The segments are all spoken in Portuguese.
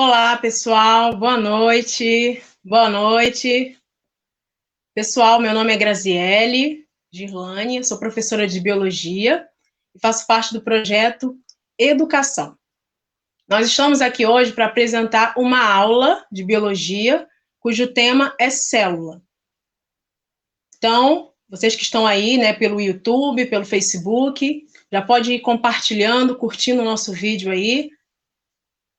Olá, pessoal, boa noite. Boa noite. Pessoal, meu nome é Graziele Girlani, sou professora de Biologia e faço parte do projeto Educação. Nós estamos aqui hoje para apresentar uma aula de Biologia, cujo tema é célula. Então, vocês que estão aí, né, pelo YouTube, pelo Facebook, já pode ir compartilhando, curtindo o nosso vídeo aí,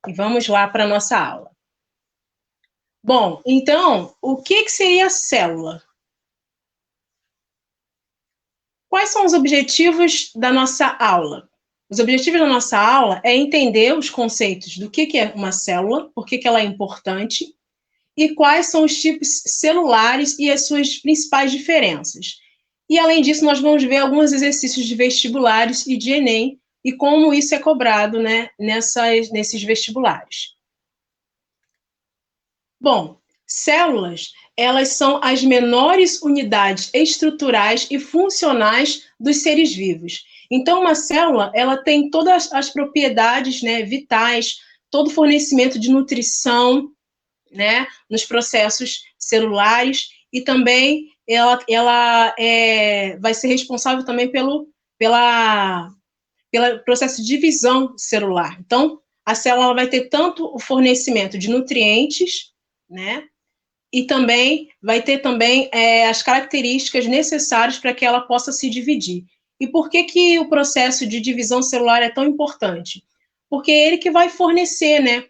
e vamos lá para a nossa aula. Bom, então, o que seria a célula? Quais são os objetivos da nossa aula? Os objetivos da nossa aula é entender os conceitos do que é uma célula, por que ela é importante, e quais são os tipos celulares e as suas principais diferenças. E, além disso, nós vamos ver alguns exercícios de vestibulares e de Enem, e como isso é cobrado, né, nesses vestibulares. Bom, células, elas são as menores unidades estruturais e funcionais dos seres vivos. Então, uma célula, ela tem todas as propriedades, né, vitais, todo o fornecimento de nutrição, né, nos processos celulares, e também ela vai ser responsável também pelo processo de divisão celular. Então, a célula vai ter tanto o fornecimento de nutrientes, né, e também vai ter também as características necessárias para que ela possa se dividir. E por que o processo de divisão celular é tão importante? Porque é ele que vai fornecer, né,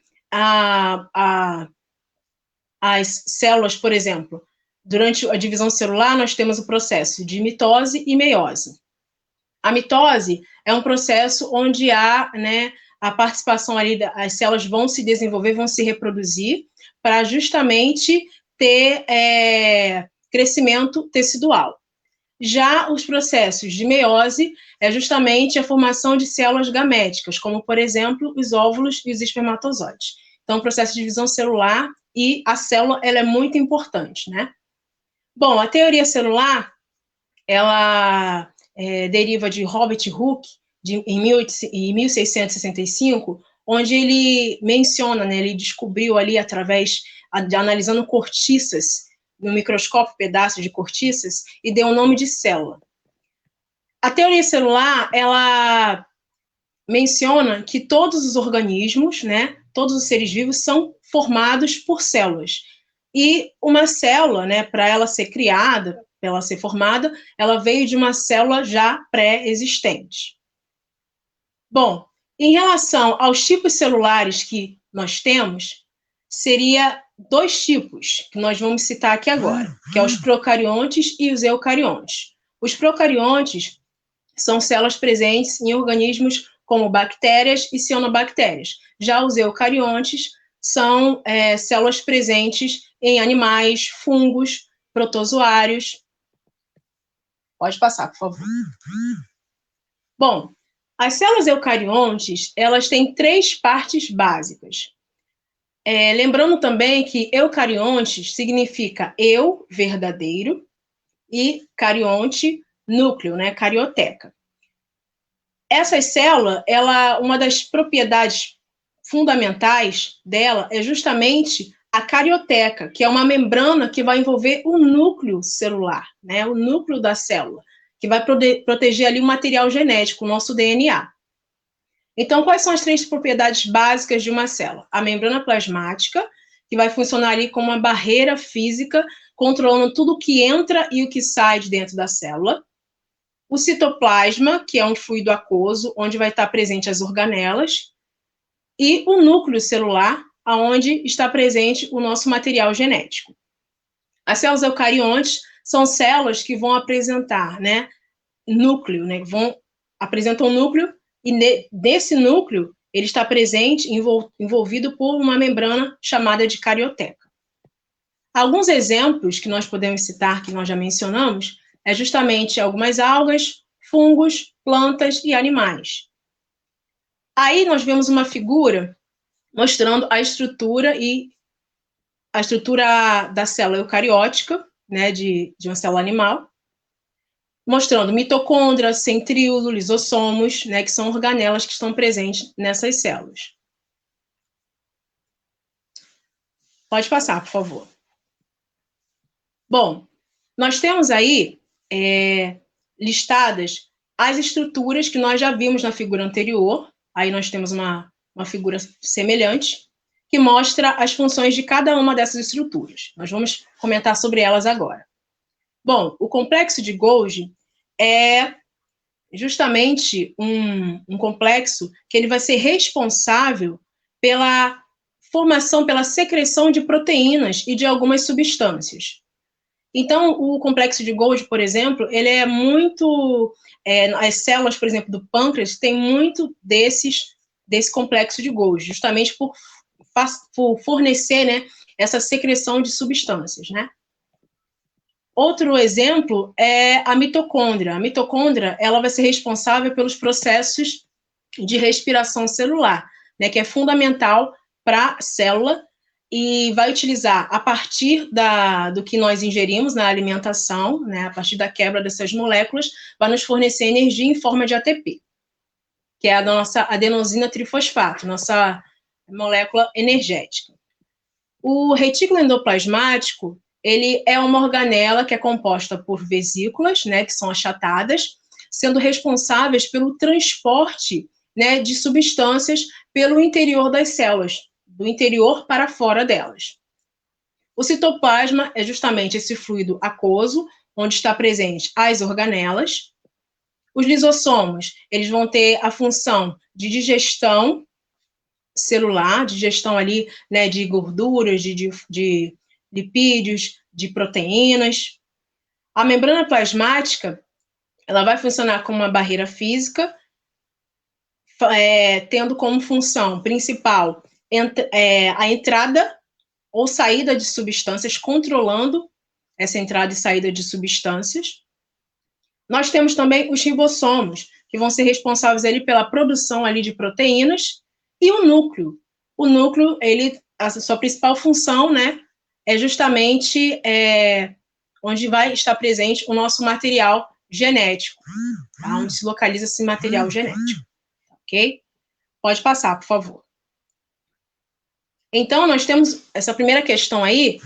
as células, por exemplo. Durante a divisão celular, nós temos o processo de mitose e meiose. A mitose é um processo onde há, né, a participação ali, as células vão se desenvolver, vão se reproduzir, para justamente ter crescimento tecidual. Já os processos de meiose é justamente a formação de células gaméticas, como, por exemplo, os óvulos e os espermatozoides. Então, o processo de divisão celular e a célula, ela é muito importante, né? Bom, a teoria celular, ela deriva de Robert Hooke, em 1665, onde ele menciona, né, ele descobriu ali através de analisando cortiças no microscópio, pedaços de cortiças, e deu o nome de célula. A teoria celular, ela menciona que todos os organismos, né, todos os seres vivos são formados por células. E uma célula, né, para ela ser criada, para ela ser formada, ela veio de uma célula já pré-existente. Bom, em relação aos tipos celulares que nós temos, seria dois tipos que nós vamos citar aqui agora, que é os procariontes e os eucariontes. Os procariontes são células presentes em organismos como bactérias e cianobactérias. Já os eucariontes são células presentes em animais, fungos, protozoários. Pode passar, por favor. Bom, as células eucariontes, elas têm três partes básicas. Lembrando também que eucariontes significa eu, verdadeiro, e carionte, núcleo, né, carioteca. Essa célula, uma das propriedades fundamentais dela é justamente a carioteca, que é uma membrana que vai envolver o núcleo celular, né, o núcleo da célula, que vai proteger ali o material genético, o nosso DNA. Então, quais são as três propriedades básicas de uma célula? A membrana plasmática, que vai funcionar ali como uma barreira física, controlando tudo o que entra e o que sai de dentro da célula. O citoplasma, que é um fluido aquoso, onde vai estar presente as organelas. E o núcleo celular, onde está presente o nosso material genético. As células eucariontes são células que vão apresentar, né, núcleo, né, apresentam um núcleo, e desse núcleo ele está presente, envolvido por uma membrana chamada de carioteca. Alguns exemplos que nós podemos citar, que nós já mencionamos, é justamente algumas algas, fungos, plantas e animais. Aí nós vemos uma figura mostrando a estrutura da célula eucariótica, né, de uma célula animal, mostrando mitocôndria, centríolo, lisossomos, né, que são organelas que estão presentes nessas células. Pode passar, por favor. Bom, nós temos aí listadas as estruturas que nós já vimos na figura anterior. Aí nós temos uma figura semelhante, que mostra as funções de cada uma dessas estruturas. Nós vamos comentar sobre elas agora. Bom, o complexo de Golgi é justamente um complexo que ele vai ser responsável pela formação, pela secreção de proteínas e de algumas substâncias. Então, o complexo de Golgi, por exemplo, ele é muito... as células, por exemplo, do pâncreas, têm muito desse complexo de Golgi, justamente por fornecer, né, essa secreção de substâncias, né? Outro exemplo é a mitocôndria. A mitocôndria, ela vai ser responsável pelos processos de respiração celular, né, que é fundamental para a célula e vai utilizar, a partir do que nós ingerimos na alimentação, né, a partir da quebra dessas moléculas, vai nos fornecer energia em forma de ATP, que é a nossa adenosina trifosfato, nossa molécula energética. O retículo endoplasmático, ele é uma organela que é composta por vesículas, né, que são achatadas, sendo responsáveis pelo transporte, né, de substâncias pelo interior das células, do interior para fora delas. O citoplasma é justamente esse fluido aquoso, onde está presente as organelas. Os lisossomos, eles vão ter a função de digestão celular, digestão ali, né, de gorduras, de lipídios, de proteínas. A membrana plasmática, ela vai funcionar como uma barreira física, tendo como função principal a entrada ou saída de substâncias, controlando essa entrada e saída de substâncias. Nós temos também os ribossomos, que vão ser responsáveis ali pela produção ali de proteínas, e o núcleo. O núcleo, a sua principal função, né, é justamente onde vai estar presente o nosso material genético, tá? Onde se localiza esse material genético, ok? Pode passar, por favor. Então, nós temos essa primeira questão aí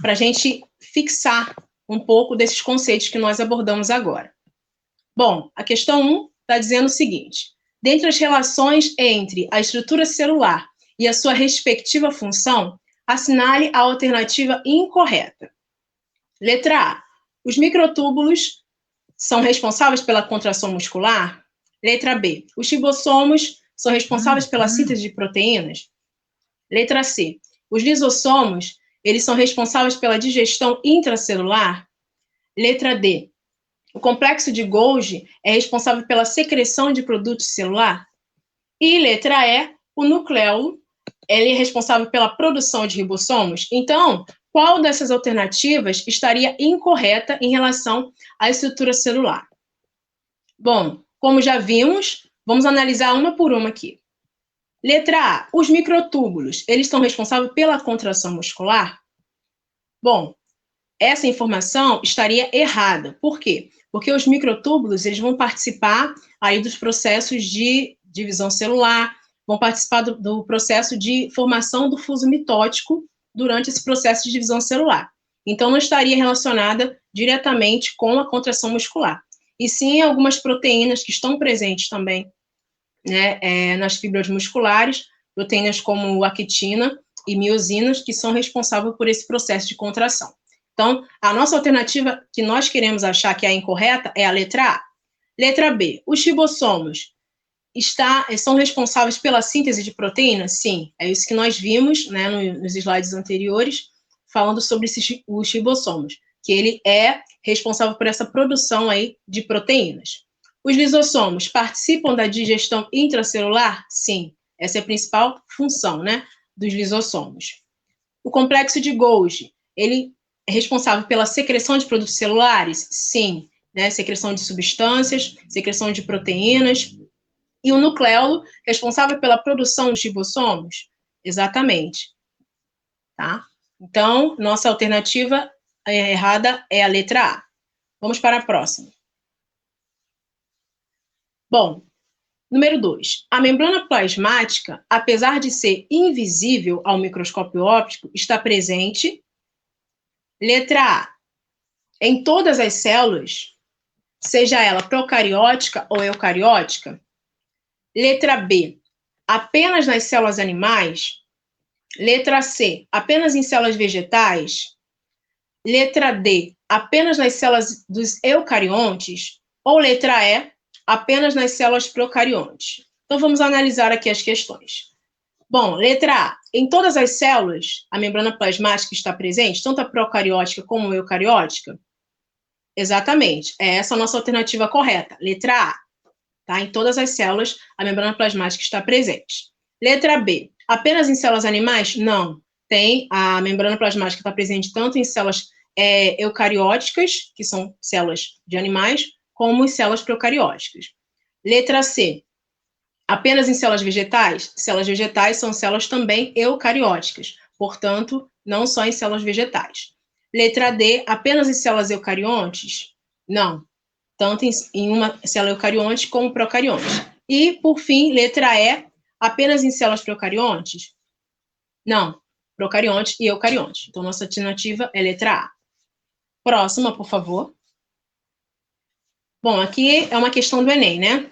para a gente fixar um pouco desses conceitos que nós abordamos agora. Bom, a questão 1 está dizendo o seguinte: dentre as relações entre a estrutura celular e a sua respectiva função, assinale a alternativa incorreta. Letra A. Os microtúbulos são responsáveis pela contração muscular? Letra B. Os ribossomos são responsáveis pela síntese de proteínas? Letra C. Os lisossomos, eles são responsáveis pela digestão intracelular? Letra D. O complexo de Golgi é responsável pela secreção de produto celular? E letra E, o nucleolo, ele é responsável pela produção de ribossomos? Então, qual dessas alternativas estaria incorreta em relação à estrutura celular? Bom, como já vimos, vamos analisar uma por uma aqui. Letra A, os microtúbulos, eles são responsáveis pela contração muscular? Bom, essa informação estaria errada. Por quê? Porque os microtúbulos, eles vão participar aí dos processos de divisão celular, vão participar do processo de formação do fuso mitótico durante esse processo de divisão celular. Então, não estaria relacionada diretamente com a contração muscular. E sim algumas proteínas que estão presentes também, né, nas fibras musculares, proteínas como a quitina e miosinas, que são responsáveis por esse processo de contração. Então, a nossa alternativa que nós queremos achar que é a incorreta é a letra A. Letra B, os ribossomos são responsáveis pela síntese de proteínas? Sim, é isso que nós vimos, né, nos slides anteriores, falando sobre os ribossomos, que ele é responsável por essa produção aí de proteínas. Os lisossomos participam da digestão intracelular? Sim, essa é a principal função, né, dos lisossomos. O complexo de Golgi, ele é responsável pela secreção de produtos celulares? Sim, né, secreção de substâncias, secreção de proteínas. E o nucleolo, responsável pela produção dos ribossomos? Exatamente. Tá? Então, nossa alternativa errada é a letra A. Vamos para a próxima. Bom, Número 2. A membrana plasmática, apesar de ser invisível ao microscópio óptico, está presente. Letra A. Em todas as células, seja ela procariótica ou eucariótica. Letra B. Apenas nas células animais. Letra C. Apenas em células vegetais. Letra D. Apenas nas células dos eucariontes. Ou letra E. Apenas nas células procariontes. Então, vamos analisar aqui as questões. Bom, letra A. Em todas as células, a membrana plasmática está presente, tanto a procariótica como a eucariótica? Exatamente. É essa a nossa alternativa correta. Letra A. Tá? Em todas as células, a membrana plasmática está presente. Letra B. Apenas em células animais? Não. A membrana plasmática está presente tanto em células eucarióticas, que são células de animais, como em células procarióticas. Letra C. Apenas em células vegetais? Células vegetais são células também eucarióticas, portanto, não só em células vegetais. Letra D. Apenas em células eucariontes? Não. Tanto em uma célula eucarionte como procarionte. E, por fim, letra E. Apenas em células procariontes? Não. Procarionte e eucarionte. Então, nossa alternativa é letra A. Próxima, por favor. Bom, aqui é uma questão do Enem, né?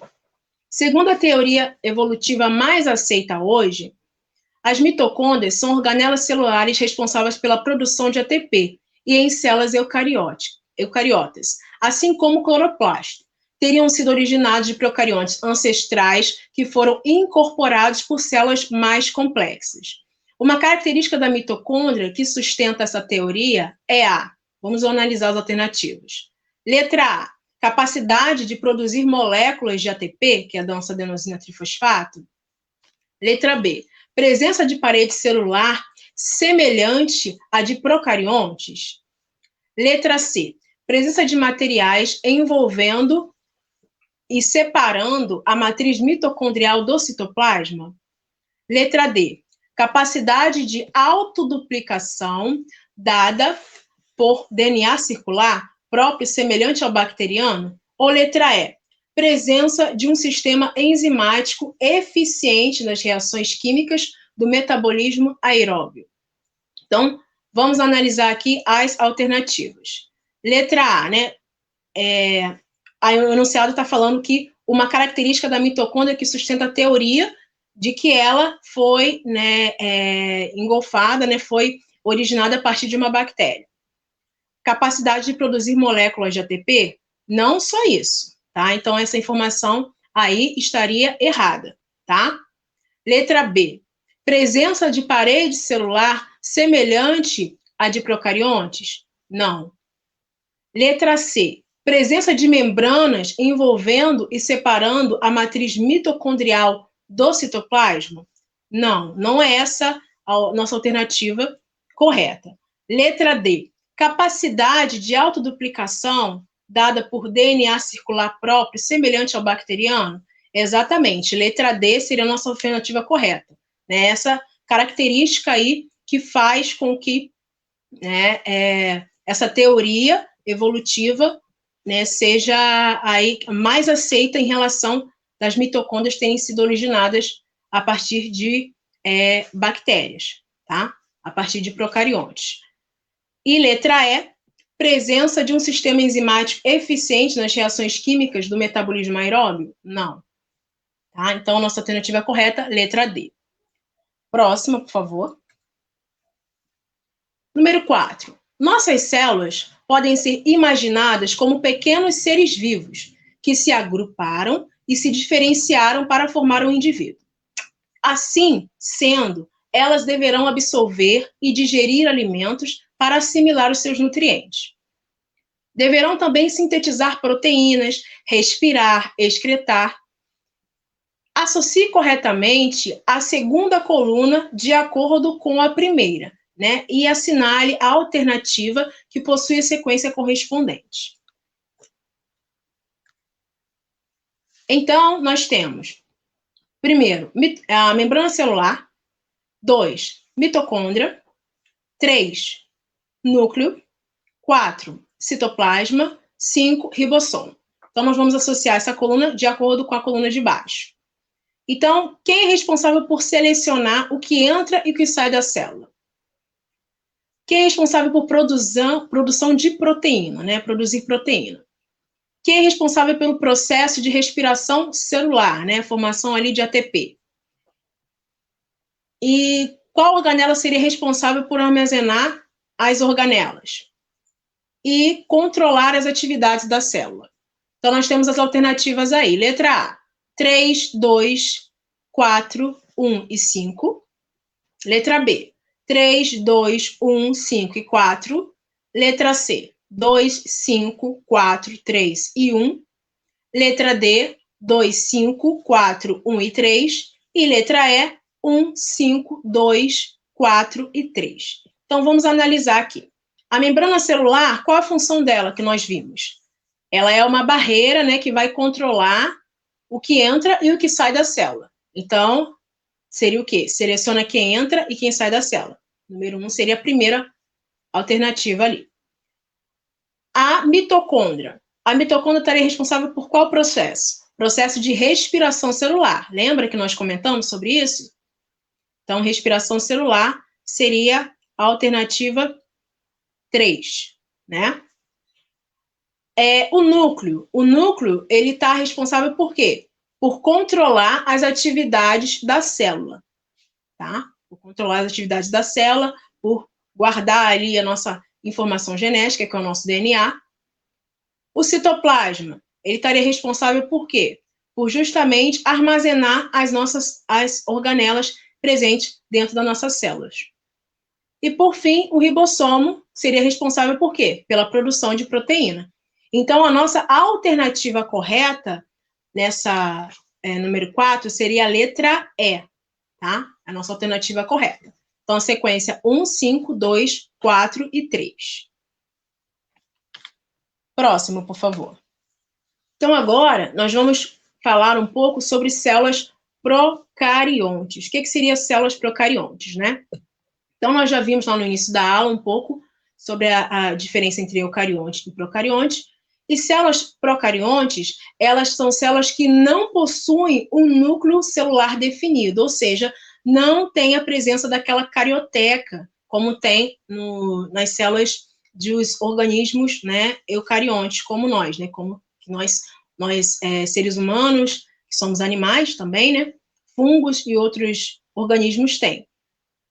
Segundo a teoria evolutiva mais aceita hoje, as mitocôndrias são organelas celulares responsáveis pela produção de ATP e em células eucariotas, assim como o cloroplasto, teriam sido originados de procariontes ancestrais que foram incorporados por células mais complexas. Uma característica da mitocôndria que sustenta essa teoria é a... Vamos analisar as alternativas. Letra A. Capacidade de produzir moléculas de ATP, que é a dança-adenosina trifosfato. Letra B. Presença de parede celular semelhante à de procariontes. Letra C. Presença de materiais envolvendo e separando a matriz mitocondrial do citoplasma. Letra D. Capacidade de autoduplicação dada por DNA circular, próprio semelhante ao bacteriano. Ou letra E. Presença de um sistema enzimático eficiente nas reações químicas do metabolismo aeróbio. Então, vamos analisar aqui as alternativas. Letra A, né? O enunciado está falando que uma característica da mitocôndria que sustenta a teoria de que ela foi, engolfada, foi originada a partir de uma bactéria. Capacidade de produzir moléculas de ATP? Não só isso, tá? Então, essa informação aí estaria errada, tá? Letra B. Presença de parede celular semelhante à de procariontes? Não. Letra C. Presença de membranas envolvendo e separando a matriz mitocondrial do citoplasma? Não, não é essa a nossa alternativa correta. Letra D. Capacidade de autoduplicação dada por DNA circular próprio, semelhante ao bacteriano? Exatamente, letra D seria a nossa alternativa correta. Né? Essa característica aí que faz com que essa teoria evolutiva seja aí mais aceita em relação das mitocôndrias terem sido originadas a partir de bactérias, tá? A partir de procariontes. E letra E, presença de um sistema enzimático eficiente nas reações químicas do metabolismo aeróbio? Não. Tá? Então, nossa alternativa correta, letra D. Próxima, por favor. Número 4. Nossas células podem ser imaginadas como pequenos seres vivos que se agruparam e se diferenciaram para formar um indivíduo. Assim sendo, elas deverão absorver e digerir alimentos para assimilar os seus nutrientes. Deverão também sintetizar proteínas, respirar, excretar. Associe corretamente a segunda coluna de acordo com a primeira, e assinale a alternativa que possui a sequência correspondente. Então, nós temos, primeiro, a membrana celular, 2, mitocôndria, 3, núcleo, 4, citoplasma, 5, ribossomo. Então, nós vamos associar essa coluna de acordo com a coluna de baixo. Então, quem é responsável por selecionar o que entra e o que sai da célula? Quem é responsável por produção de proteína, né? Produzir proteína. Quem é responsável pelo processo de respiração celular, né? Formação ali de ATP. E qual organela seria responsável por armazenar as organelas? E controlar as atividades da célula. Então, nós temos as alternativas aí. Letra A, 3, 2, 4, 1 e 5. Letra B, 3, 2, 1, 5 e 4. Letra C, 2, 5, 4, 3 e 1. Letra D, 2, 5, 4, 1 e 3. E letra E, 1, 5, 2, 4 e 3. Então, vamos analisar aqui. A membrana celular, qual a função dela que nós vimos? Ela é uma barreira, né, que vai controlar o que entra e o que sai da célula. Então, seria o quê? Seleciona quem entra e quem sai da célula. Número 1 seria a primeira alternativa ali. A mitocôndria. A mitocôndria estaria responsável por qual processo? Processo de respiração celular. Lembra que nós comentamos sobre isso? Então, respiração celular seria a alternativa 3, né? O núcleo. O núcleo, ele está responsável por quê? Por controlar as atividades da célula, tá? Por controlar as atividades da célula, por guardar ali a nossa informação genética, que é o nosso DNA. O citoplasma, ele estaria responsável por quê? Por justamente armazenar as organelas presentes dentro das nossas células. E, por fim, o ribossomo seria responsável por quê? Pela produção de proteína. Então, a nossa alternativa correta nessa número 4 seria a letra E, tá? A nossa alternativa correta. Então, a sequência 1, 5, 2, 4 e 3. Próximo, por favor. Então, agora, nós vamos falar um pouco sobre células procariontes. O que seriam células procariontes, né? Então, nós já vimos lá no início da aula um pouco sobre a diferença entre eucarionte e procarionte. E células procariontes, elas são células que não possuem um núcleo celular definido, ou seja, não tem a presença daquela carioteca, como tem nas células dos organismos, né, eucariontes, como nós, né, como nós seres humanos, que somos animais também, né, fungos e outros organismos têm.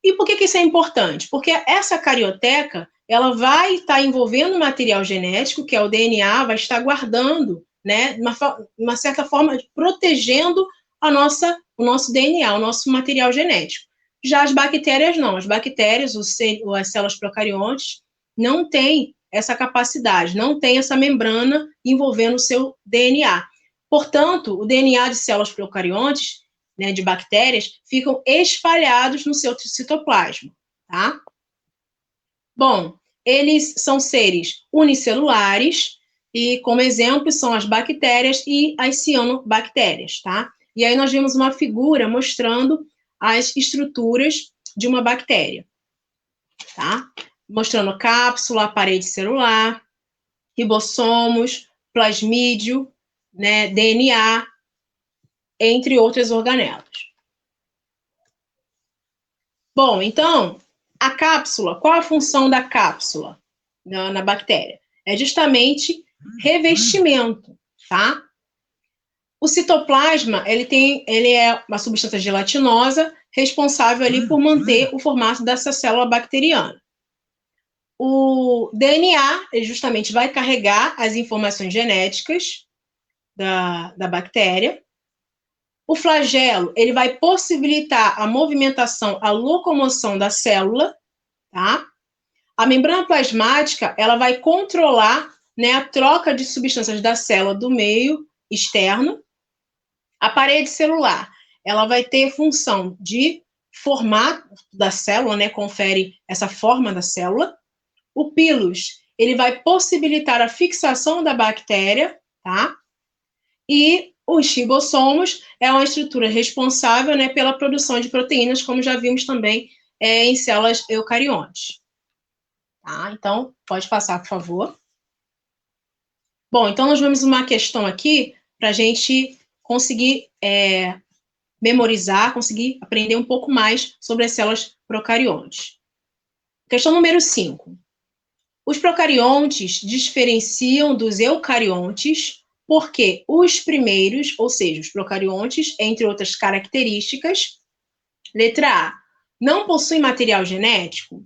E por que isso é importante? Porque essa carioteca, ela vai estar envolvendo material genético, que é o DNA, vai estar guardando, né, de uma certa forma, protegendo o nosso DNA, o nosso material genético. Já as bactérias não. As bactérias, as células procariontes, não têm essa capacidade, não tem essa membrana envolvendo o seu DNA. Portanto, o DNA de células procariontes, né, de bactérias, ficam espalhados no seu citoplasma, tá? Bom, eles são seres unicelulares e, como exemplo, são as bactérias e as cianobactérias, tá? E aí nós vemos uma figura mostrando as estruturas de uma bactéria, tá? Mostrando cápsula, parede celular, ribossomos, plasmídio, né, DNA, entre outras organelas. Bom, então, a cápsula, qual a função da cápsula na bactéria? É justamente revestimento, tá? O citoplasma, ele é uma substância gelatinosa responsável ali por manter o formato dessa célula bacteriana. O DNA, ele justamente vai carregar as informações genéticas da bactéria. O flagelo, ele vai possibilitar a movimentação, a locomoção da célula, tá? A membrana plasmática, ela vai controlar, né, a troca de substâncias da célula do meio externo. A parede celular, ela vai ter função de formato da célula, né, confere essa forma da célula. O pilus, ele vai possibilitar a fixação da bactéria, tá? E os ribossomos é uma estrutura responsável, né, pela produção de proteínas, como já vimos também em células eucariontes. Tá? Então, pode passar, por favor. Bom, então nós vemos uma questão aqui para a gente conseguir memorizar, conseguir aprender um pouco mais sobre as células procariontes. Questão número 5. Os procariontes diferenciam dos eucariontes porque os primeiros, ou seja, os procariontes, entre outras características, letra A, não possuem material genético.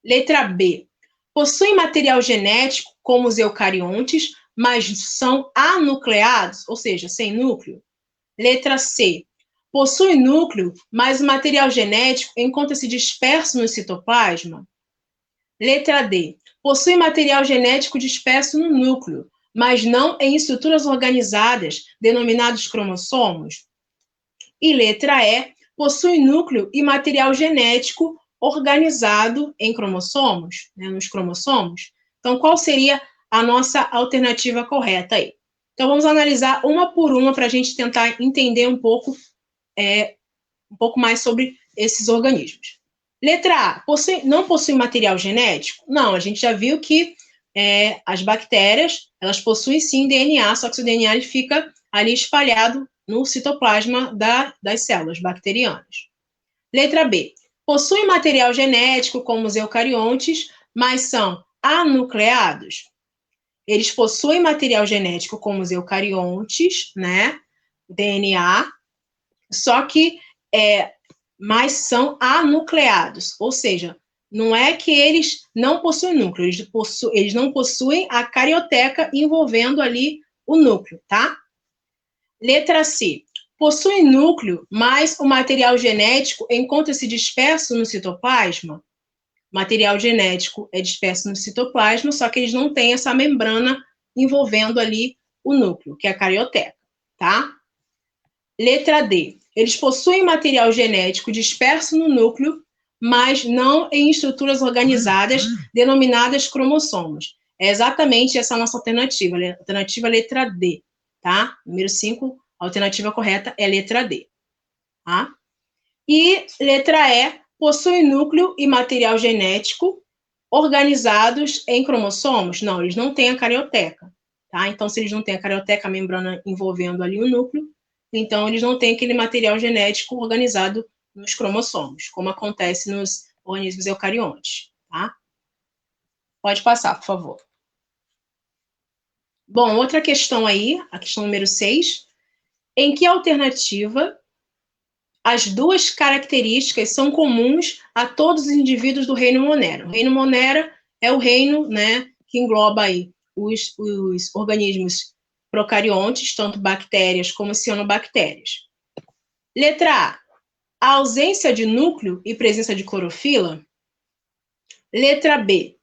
Letra B, possuem material genético como os eucariontes, mas são anucleados, ou seja, sem núcleo. Letra C, possui núcleo, mas o material genético encontra-se disperso no citoplasma. Letra D, possui material genético disperso no núcleo, mas não em estruturas organizadas, denominados cromossomos. E letra E, possui núcleo e material genético organizado em cromossomos, né, nos cromossomos. Então, qual seria a nossa alternativa correta aí? Então, vamos analisar uma por uma para a gente tentar entender um pouco mais sobre esses organismos. Letra A, não possui material genético? Não, a gente já viu que as bactérias, elas possuem sim DNA, só que o DNA ele fica ali espalhado no citoplasma das células bacterianas. Letra B, possuem material genético como os eucariontes, mas são anucleados? Eles possuem material genético como os eucariontes, né? DNA, só que mas são anucleados, ou seja, não é que eles não possuem núcleo, eles não possuem a carioteca envolvendo ali o núcleo, tá? Letra C, possuem núcleo, mas o material genético encontra-se disperso no citoplasma. Material genético é disperso no citoplasma, só que eles não têm essa membrana envolvendo ali o núcleo, que é a carioteca, tá? Letra D, eles possuem material genético disperso no núcleo, mas não em estruturas organizadas denominadas cromossomos. É exatamente essa a nossa alternativa, alternativa letra D, tá? Número 5, a alternativa correta é letra D, tá? E letra E, possui núcleo e material genético organizados em cromossomos? Não, eles não têm a carioteca, tá? Então, se eles não têm a carioteca, a membrana envolvendo ali o núcleo, então eles não têm aquele material genético organizado nos cromossomos, como acontece nos organismos eucariontes, tá? Pode passar, por favor. Bom, outra questão aí, a questão número 6. Em que alternativa as duas características são comuns a todos os indivíduos do reino Monera? O reino Monera é o reino, né, que engloba aí os organismos procariontes, tanto bactérias como cianobactérias. Letra A ausência de núcleo e presença de clorofila. Letra B,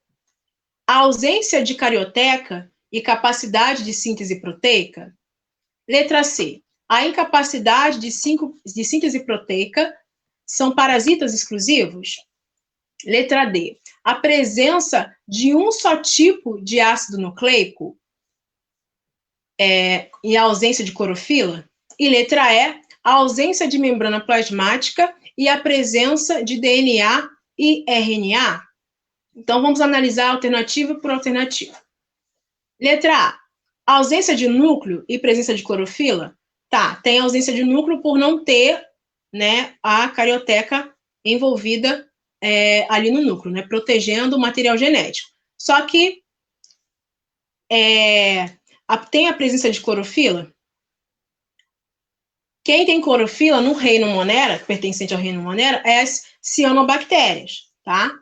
a ausência de carioteca e capacidade de síntese proteica. Letra C, a incapacidade de síntese proteica são parasitas exclusivos? Letra D, a presença de um só tipo de ácido nucleico e a ausência de clorofila? E letra E, a ausência de membrana plasmática e a presença de DNA e RNA? Então, vamos analisar alternativa por alternativa. Letra A, ausência de núcleo e presença de clorofila? Tá, tem ausência de núcleo por não ter, né, a carioteca envolvida ali no núcleo, né, protegendo o material genético. Só que tem a presença de clorofila? Quem tem clorofila no reino Monera, pertencente ao reino Monera, é as cianobactérias, tá?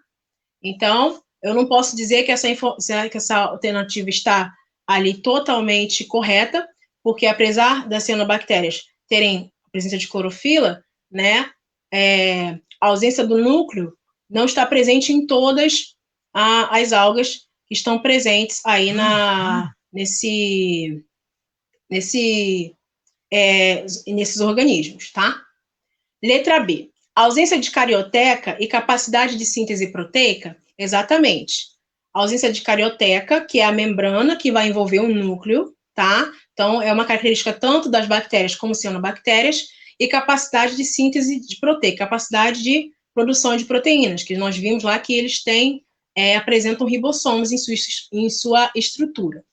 Então, eu não posso dizer que essa alternativa está ali totalmente correta, porque apesar das cianobactérias terem presença de clorofila, né, a ausência do núcleo não está presente em todas as algas que estão presentes aí nesses organismos, tá? Letra B, ausência de carioteca e capacidade de síntese proteica? Exatamente. A ausência de carioteca, que é a membrana que vai envolver um núcleo, tá? Então, é uma característica tanto das bactérias como cianobactérias, e capacidade de síntese de proteica, capacidade de produção de proteínas, que nós vimos lá que eles apresentam ribossomos em sua estrutura.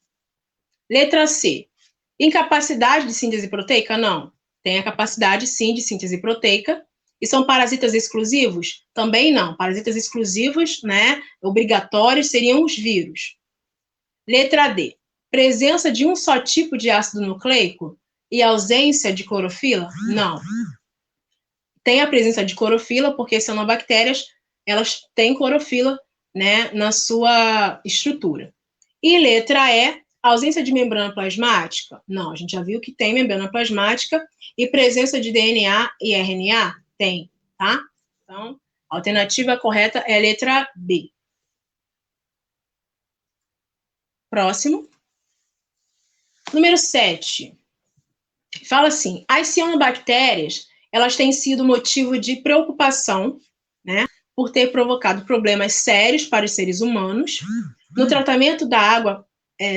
Letra C, incapacidade de síntese proteica? Não. Tem a capacidade, sim, de síntese proteica. E são parasitas exclusivos? Também não. Parasitas exclusivos, né, obrigatórios, seriam os vírus. Letra D. Presença de um só tipo de ácido nucleico e ausência de clorofila? Não. Tem a presença de clorofila, porque cianobactérias, elas têm clorofila, né, na sua estrutura. E letra E, ausência de membrana plasmática? Não, a gente já viu que tem membrana plasmática. E presença de DNA e RNA? Tem, tá? Então, a alternativa correta é a letra B. Próximo. Número 7. Fala assim, as cianobactérias, elas têm sido motivo de preocupação, né, por ter provocado problemas sérios para os seres humanos. No tratamento da água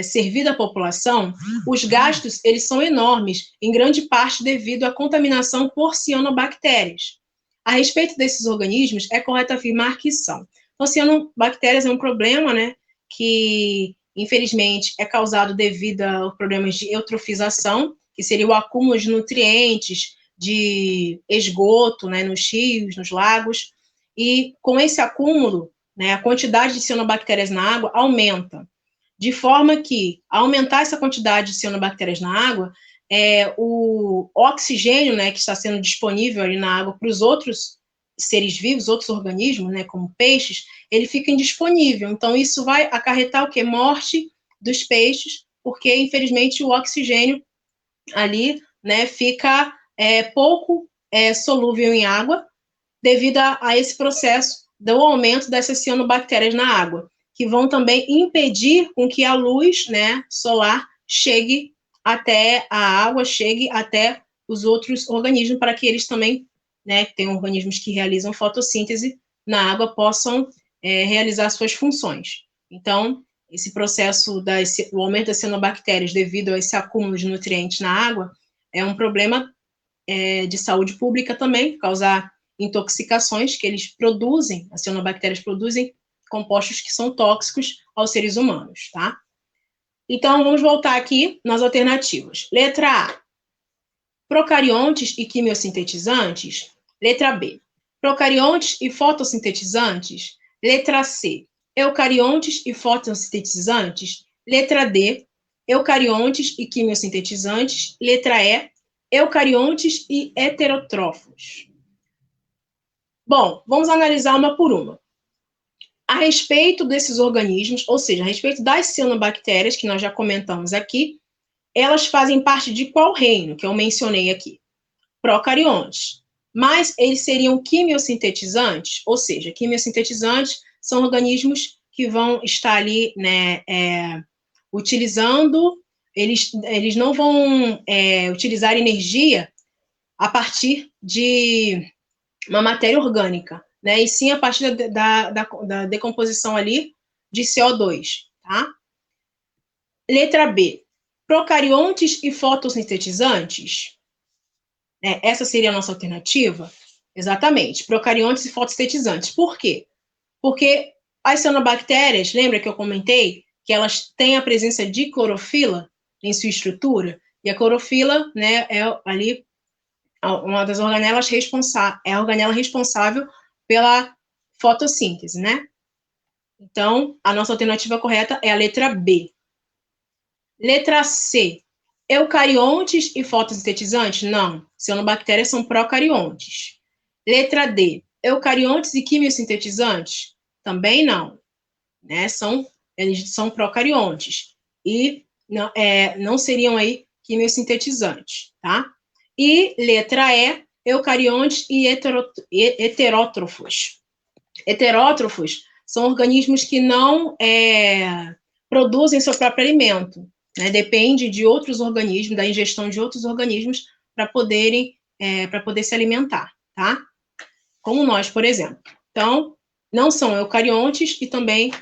servida à população, os gastos, eles são enormes, em grande parte devido à contaminação por cianobactérias. A respeito desses organismos, é correto afirmar que são. Então, cianobactérias é um problema, né, que, infelizmente, é causado devido a problemas de eutrofização, que seria o acúmulo de nutrientes, de esgoto, né, nos rios, nos lagos, e com esse acúmulo, né, a quantidade de cianobactérias na água aumenta, de forma que, ao aumentar essa quantidade de cianobactérias na água, o oxigênio, né, que está sendo disponível ali na água para os outros seres vivos, outros organismos, né, como peixes, ele fica indisponível. Então, isso vai acarretar o quê? Morte dos peixes, porque, infelizmente, o oxigênio ali, né, fica pouco solúvel em água, devido a esse processo do aumento dessas cianobactérias na água, que vão também impedir com que a luz, né, solar chegue até a água, chegue até os outros organismos, para que eles também, né, que tem organismos que realizam fotossíntese na água, possam realizar suas funções. Então, esse processo do aumento das cianobactérias devido a esse acúmulo de nutrientes na água é um problema de saúde pública também, causar intoxicações que eles produzem, as cianobactérias produzem compostos que são tóxicos aos seres humanos, tá? Então, vamos voltar aqui nas alternativas. Letra A, procariontes e quimiosintetizantes. Letra B, procariontes e fotossintetizantes. Letra C, eucariontes e fotossintetizantes. Letra D, eucariontes e quimiosintetizantes. Letra E, eucariontes e heterotrófos. Bom, vamos analisar uma por uma. A respeito desses organismos, ou seja, a respeito das cianobactérias, que nós já comentamos aqui, elas fazem parte de qual reino, que eu mencionei aqui? Procariontes. Mas eles seriam quimiosintetizantes, ou seja, quimiosintetizantes são organismos que vão estar ali, né, utilizando, eles não vão utilizar energia a partir de uma matéria orgânica, né? E sim a partir da decomposição ali de CO2, tá? Letra B, procariontes e fotossintetizantes. Essa seria a nossa alternativa? Exatamente, procariontes e fotossintetizantes. Por quê? Porque as cianobactérias, lembra que eu comentei que elas têm a presença de clorofila em sua estrutura? E a clorofila, né, é ali uma das organelas é a organela responsável pela fotossíntese, né? Então, a nossa alternativa correta é a letra B. Letra C, eucariontes e fotossintetizantes? Não, cianobactérias são procariontes. Letra D, eucariontes e quimiosintetizantes? Também não, né? Eles são procariontes e não seriam aí quimiosintetizantes, tá? E letra E, eucariontes e heterótrofos. Heterótrofos são organismos que não produzem seu próprio alimento, né? Depende de outros organismos, da ingestão de outros organismos para poder se alimentar, tá? Como nós, por exemplo. Então, não são eucariontes e também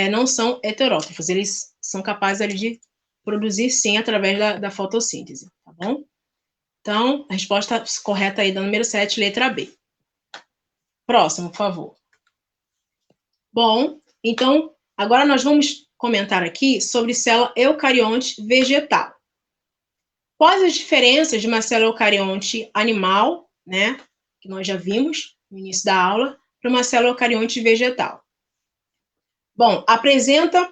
não são heterótrofos. Eles são capazes ali de produzir, sim, através da fotossíntese, tá bom? Então, a resposta correta aí da número 7, letra B. Próximo, por favor. Bom, então, agora nós vamos comentar aqui sobre célula eucarionte vegetal. Quais as diferenças de uma célula eucarionte animal, né, que nós já vimos no início da aula, para uma célula eucarionte vegetal? Bom, apresenta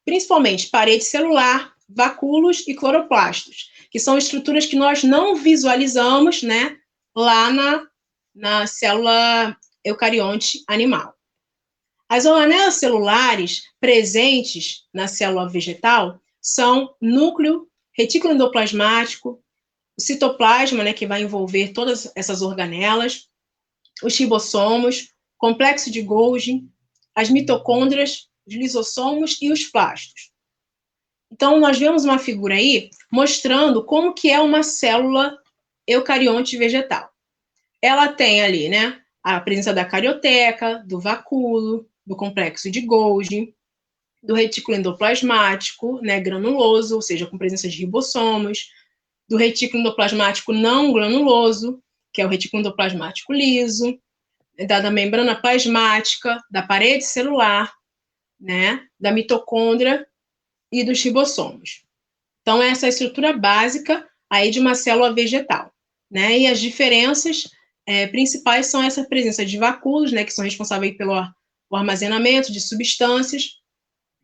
principalmente parede celular, vacúolos e cloroplastos, que são estruturas que nós não visualizamos, né, lá na célula eucarionte animal. As organelas celulares presentes na célula vegetal são núcleo, retículo endoplasmático, o citoplasma, né, que vai envolver todas essas organelas, os ribossomos, complexo de Golgi, as mitocôndrias, os lisossomos e os plastos. Então, nós vemos uma figura aí mostrando como que é uma célula eucarionte vegetal. Ela tem ali, né, a presença da carioteca, do vacúolo, do complexo de Golgi, do retículo endoplasmático, né, granuloso, ou seja, com presença de ribossomos, do retículo endoplasmático não granuloso, que é o retículo endoplasmático liso, da membrana plasmática, da parede celular, né, da mitocôndria e dos ribossomos. Então, essa é a estrutura básica aí de uma célula vegetal, né? E as diferenças principais são essa presença de vacúolos, né, que são responsáveis pelo armazenamento de substâncias,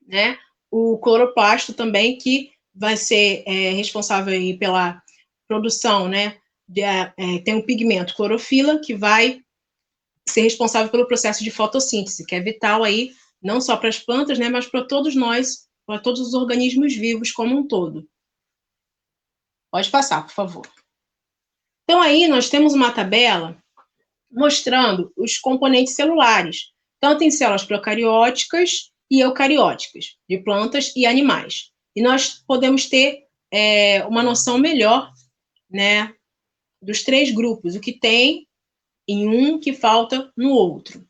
né? O cloroplasto também, que vai ser responsável aí pela produção, né? Tem um pigmento clorofila, que vai ser responsável pelo processo de fotossíntese, que é vital aí, não só para as plantas, né, mas para todos nós, para todos os organismos vivos como um todo. Pode passar, por favor. Então, aí nós temos uma tabela mostrando os componentes celulares, tanto em células procarióticas e eucarióticas, de plantas e animais. E nós podemos ter uma noção melhor, né, dos três grupos, o que tem em um que falta no outro.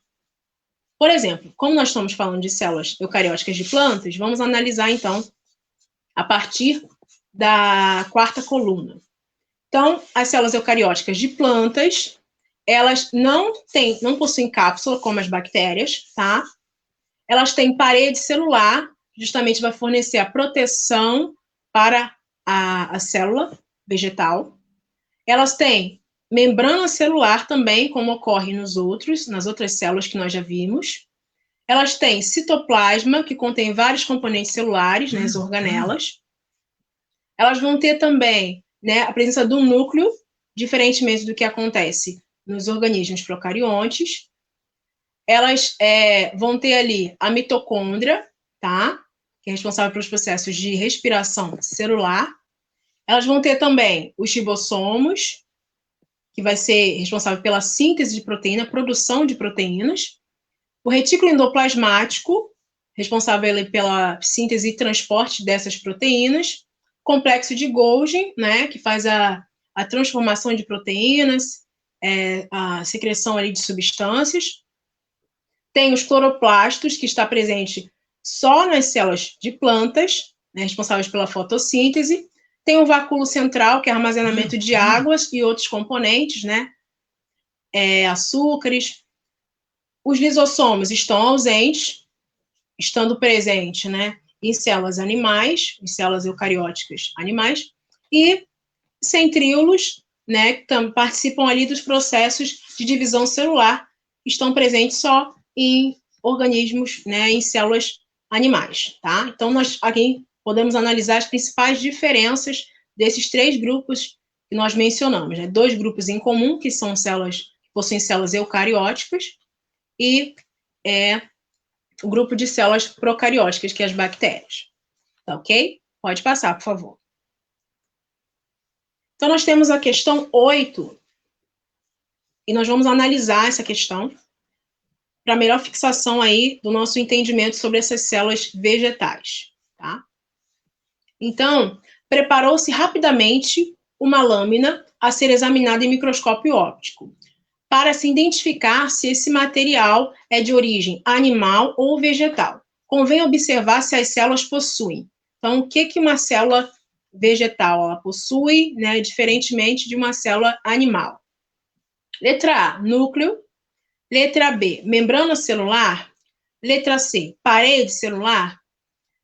Por exemplo, como nós estamos falando de células eucarióticas de plantas, vamos analisar, então, a partir da quarta coluna. Então, as células eucarióticas de plantas, elas não possuem cápsula, como as bactérias, tá? Elas têm parede celular, justamente vai fornecer a proteção para a célula vegetal. Elas têm membrana celular também, como ocorre nas outras células que nós já vimos. Elas têm citoplasma, que contém vários componentes celulares, né, as organelas. Elas vão ter também, né, a presença do núcleo, diferentemente do que acontece nos organismos procariontes. Elas vão ter ali a mitocôndria, tá? Que é responsável pelos processos de respiração celular. Elas vão ter também os ribossomos, que vai ser responsável pela síntese de proteína, produção de proteínas. O retículo endoplasmático, responsável pela síntese e transporte dessas proteínas. Complexo de Golgi, né, que faz a transformação de proteínas, a secreção ali de substâncias. Tem os cloroplastos, que está presente só nas células de plantas, né, responsáveis pela fotossíntese. Tem o vacúolo central, que é armazenamento de águas e outros componentes, né, açúcares. Os lisossomos estão ausentes, estando presente, né, em células animais, em células eucarióticas animais, e centríolos, né, que participam ali dos processos de divisão celular, estão presentes só em organismos, né, em células animais, tá? Então, nós aqui podemos analisar as principais diferenças desses três grupos que nós mencionamos, né? Dois grupos em comum, que são células que possuem células eucarióticas, e o grupo de células procarióticas, que é as bactérias. Tá ok? Pode passar, por favor. Então, nós temos a questão 8, e nós vamos analisar essa questão para melhor fixação aí do nosso entendimento sobre essas células vegetais, tá? Então, preparou-se rapidamente uma lâmina a ser examinada em microscópio óptico, para se identificar se esse material é de origem animal ou vegetal. Convém observar se as células possuem. Então, o que uma célula vegetal ela possui, né, diferentemente de uma célula animal? Letra A, núcleo. Letra B, membrana celular. Letra C, parede celular.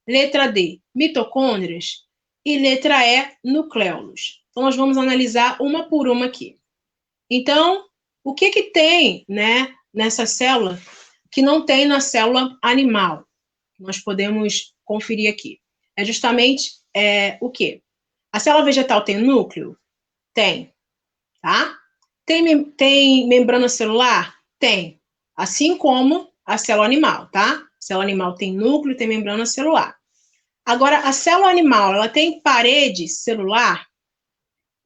Letra D, mitocôndrias. E letra E, nucléolos. Então, nós vamos analisar uma por uma aqui. Então, o que que tem, né, nessa célula que não tem na célula animal? Nós podemos conferir aqui. É justamente o quê? A célula vegetal tem núcleo? Tem, tá? Tem membrana celular? Tem. Assim como a célula animal, tá? A célula animal tem núcleo, tem membrana celular. Agora, a célula animal, ela tem parede celular?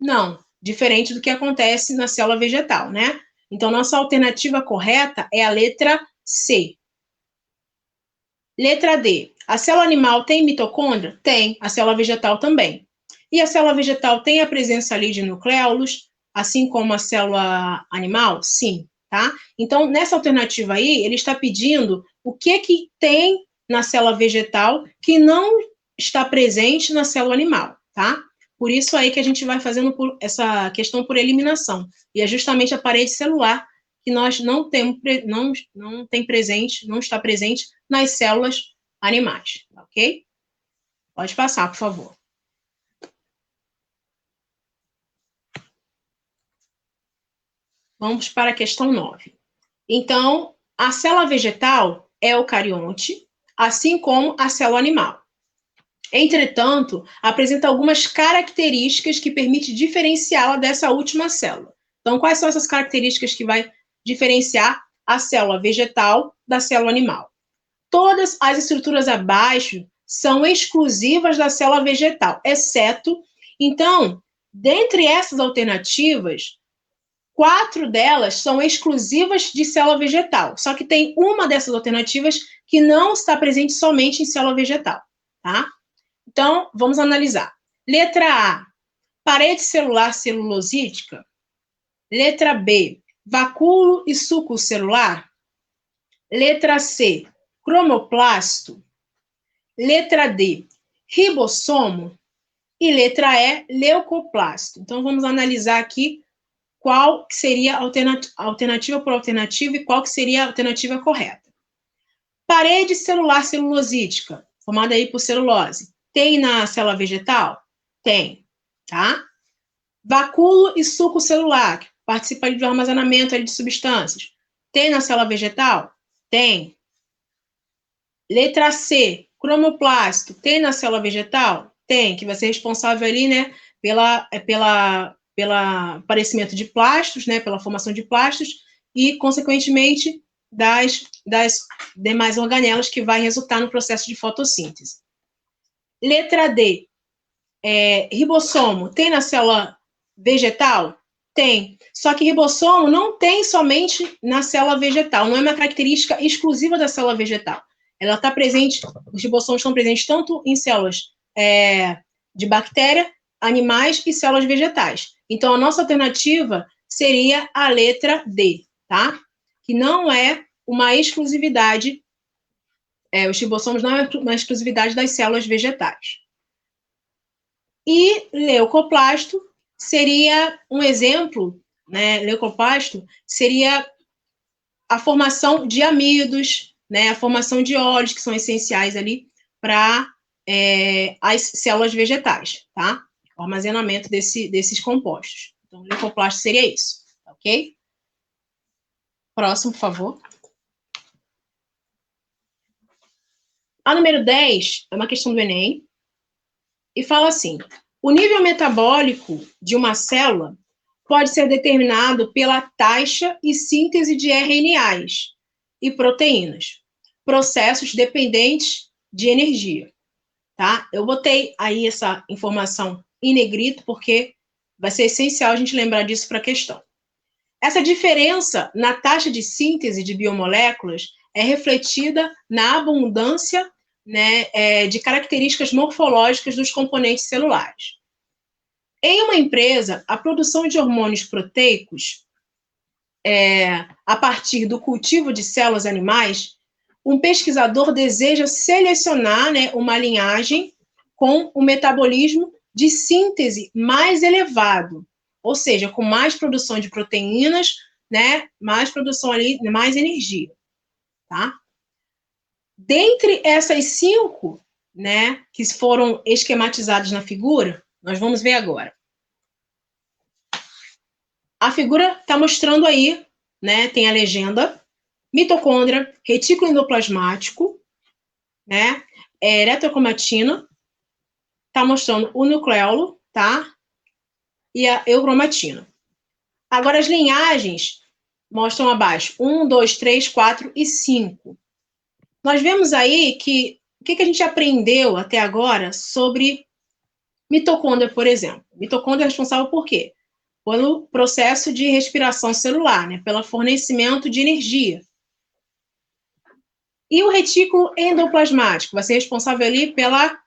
Não, diferente do que acontece na célula vegetal, né? Então, nossa alternativa correta é a letra C. Letra D. A célula animal tem mitocôndria? Tem. A célula vegetal também. E a célula vegetal tem a presença ali de nucleolos, assim como a célula animal? Sim, tá? Então, nessa alternativa aí, ele está pedindo o que tem na célula vegetal que não está presente na célula animal, tá? Por isso aí que a gente vai fazendo essa questão por eliminação. E é justamente a parede celular que nós não tem presente, não está presente nas células animais, ok? Pode passar, por favor. Vamos para a questão 9. Então, a célula vegetal é eucarionte, assim como a célula animal. Entretanto, apresenta algumas características que permitem diferenciá-la dessa última célula. Então, quais são essas características que vai diferenciar a célula vegetal da célula animal? Todas as estruturas abaixo são exclusivas da célula vegetal, exceto, então, dentre essas alternativas, 4 delas são exclusivas de célula vegetal. Só que tem uma dessas alternativas que não está presente somente em célula vegetal, tá? Então, vamos analisar. Letra A, parede celular celulosítica. Letra B, vacúolo e suco celular. Letra C, cromoplasto. Letra D, ribossomo. E letra E, leucoplasto. Então, vamos analisar aqui qual seria a alternativa por alternativa e qual que seria a alternativa correta. Parede celular celulosítica, formada aí por celulose. Tem na célula vegetal? Tem, tá? Vacúolo e suco celular, que participa do armazenamento de substâncias. Tem na célula vegetal? Tem. Letra C, cromoplasto, tem na célula vegetal? Tem, que vai ser responsável ali, né, pelo aparecimento de plastos, né, pela formação de plastos e, consequentemente, das demais organelas que vai resultar no processo de fotossíntese. Letra D, ribossomo, tem na célula vegetal? Tem. Só que ribossomo não tem somente na célula vegetal, não é uma característica exclusiva da célula vegetal. Ela está presente, os ribossomos estão presentes tanto em células de bactéria, animais e células vegetais. Então, a nossa alternativa seria a letra D, tá? Que não é uma exclusividade, os ribossomos não é uma exclusividade das células vegetais. E leucoplasto seria um exemplo, né? Leucoplasto seria a formação de amidos, né? A formação de óleos, que são essenciais ali para as células vegetais, tá? O armazenamento desses compostos. Então, leucoplasto seria isso, ok? Próximo, por favor. A número 10 é uma questão do Enem, e fala assim: o nível metabólico de uma célula pode ser determinado pela taxa e síntese de RNAs e proteínas, processos dependentes de energia, tá? Eu botei aí essa informação em negrito porque vai ser essencial a gente lembrar disso para a questão. Essa diferença na taxa de síntese de biomoléculas é refletida na abundância, né, de características morfológicas dos componentes celulares. Em uma empresa, a produção de hormônios proteicos, a partir do cultivo de células animais, um pesquisador deseja selecionar, né, uma linhagem com um metabolismo de síntese mais elevado, ou seja, com mais produção de proteínas, né, mais produção ali, mais energia, tá? Dentre essas 5, né, que foram esquematizadas na figura, nós vamos ver agora. a figura está mostrando aí, né? Tem a legenda, mitocôndria, retículo endoplasmático, né? Eritrocromatina, está mostrando o nucleolo, tá? E a eucromatina. Agora, as linhagens mostram abaixo 1, 2, 3, 4 e 5. Nós vemos aí que o que a gente aprendeu até agora sobre mitocôndria, por exemplo. Mitocôndria é responsável por quê? Pelo processo de respiração celular, né? Pelo fornecimento de energia. E o retículo endoplasmático vai ser responsável ali pela,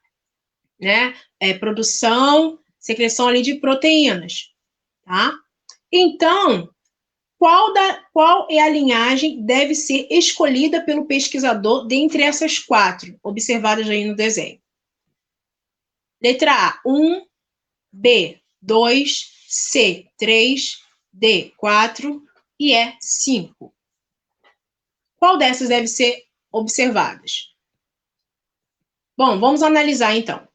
né, produção, secreção ali de proteínas, tá? Então, qual é a linhagem que deve ser escolhida pelo pesquisador dentre essas 4 observadas aí no desenho? Letra A, 1, B, 2, C, 3, D, 4 e E, 5. Qual dessas deve ser observadas? Bom, vamos analisar então.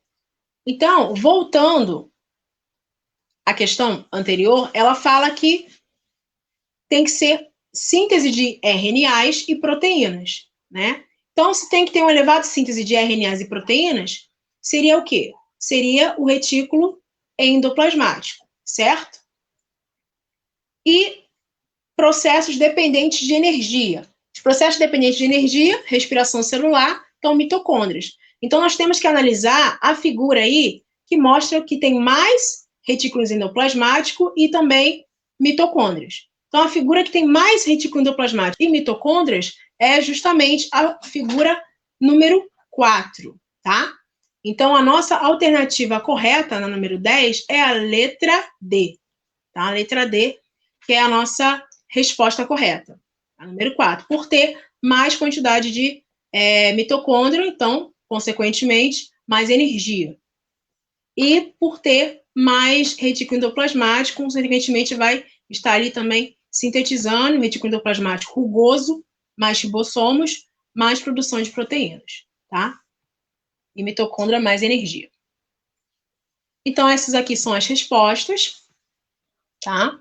Então, voltando à questão anterior, ela fala que tem que ser síntese de RNAs e proteínas, né? Então, se tem que ter uma elevada síntese de RNAs e proteínas, seria o quê? Seria o retículo endoplasmático, certo? E processos dependentes de energia. Os processos dependentes de energia, respiração celular, então mitocôndrias. Então, nós temos que analisar a figura aí que mostra que tem mais retículos endoplasmático e também mitocôndrias. Então, a figura que tem mais retículo endoplasmático e mitocôndrias é justamente a figura número 4, tá? Então, a nossa alternativa correta, na número 10, é a letra D, tá? A letra D, que é a nossa resposta correta. A número 4, por ter mais quantidade de mitocôndria, então, consequentemente, mais energia. E por ter mais retículo endoplasmático, consequentemente, vai estar ali também sintetizando retículo endoplasmático rugoso, mais ribossomos, mais produção de proteínas, tá? E mitocôndria, mais energia. Então, essas aqui são as respostas, tá?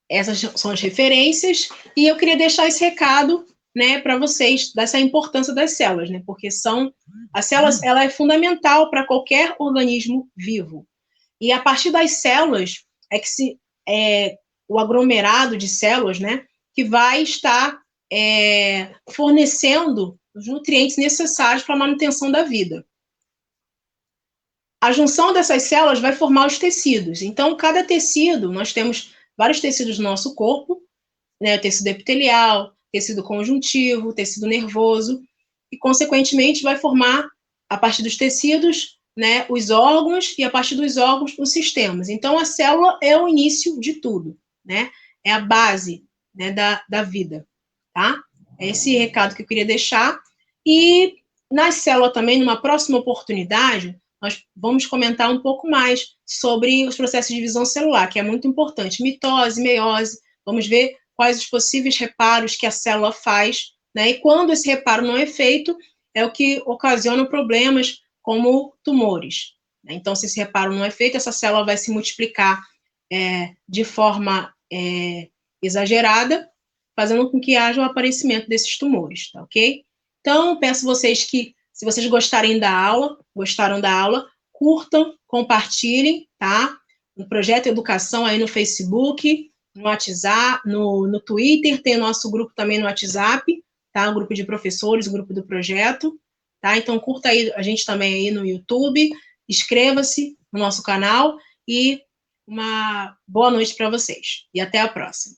Essas são as referências, e eu queria deixar esse recado, né, para vocês, dessa importância das células, né, porque as células, ela é fundamental para qualquer organismo vivo, e a partir das células é que o aglomerado de células, né, que vai estar fornecendo os nutrientes necessários para a manutenção da vida. A junção dessas células vai formar os tecidos, então cada tecido, nós temos vários tecidos no nosso corpo, né, tecido epitelial, tecido conjuntivo, tecido nervoso, e, consequentemente, vai formar, a partir dos tecidos, né, os órgãos, e, a partir dos órgãos, os sistemas. Então, a célula é o início de tudo, né? É a base, né, da vida, tá? É esse recado que eu queria deixar. E, na célula também, numa próxima oportunidade, nós vamos comentar um pouco mais sobre os processos de divisão celular, que é muito importante. Mitose, meiose, vamos ver quais os possíveis reparos que a célula faz, né? E quando esse reparo não é feito, é o que ocasiona problemas como tumores. Então, se esse reparo não é feito, essa célula vai se multiplicar de forma exagerada, fazendo com que haja o aparecimento desses tumores, tá ok? Então, peço vocês que, se vocês gostaram da aula, curtam, compartilhem, tá? No Projeto Educação aí no Facebook, no WhatsApp, no Twitter, tem o nosso grupo também no WhatsApp, tá? O grupo de professores, o grupo do projeto, tá? Então, curta aí a gente também aí no YouTube, inscreva-se no nosso canal e uma boa noite para vocês. E até a próxima.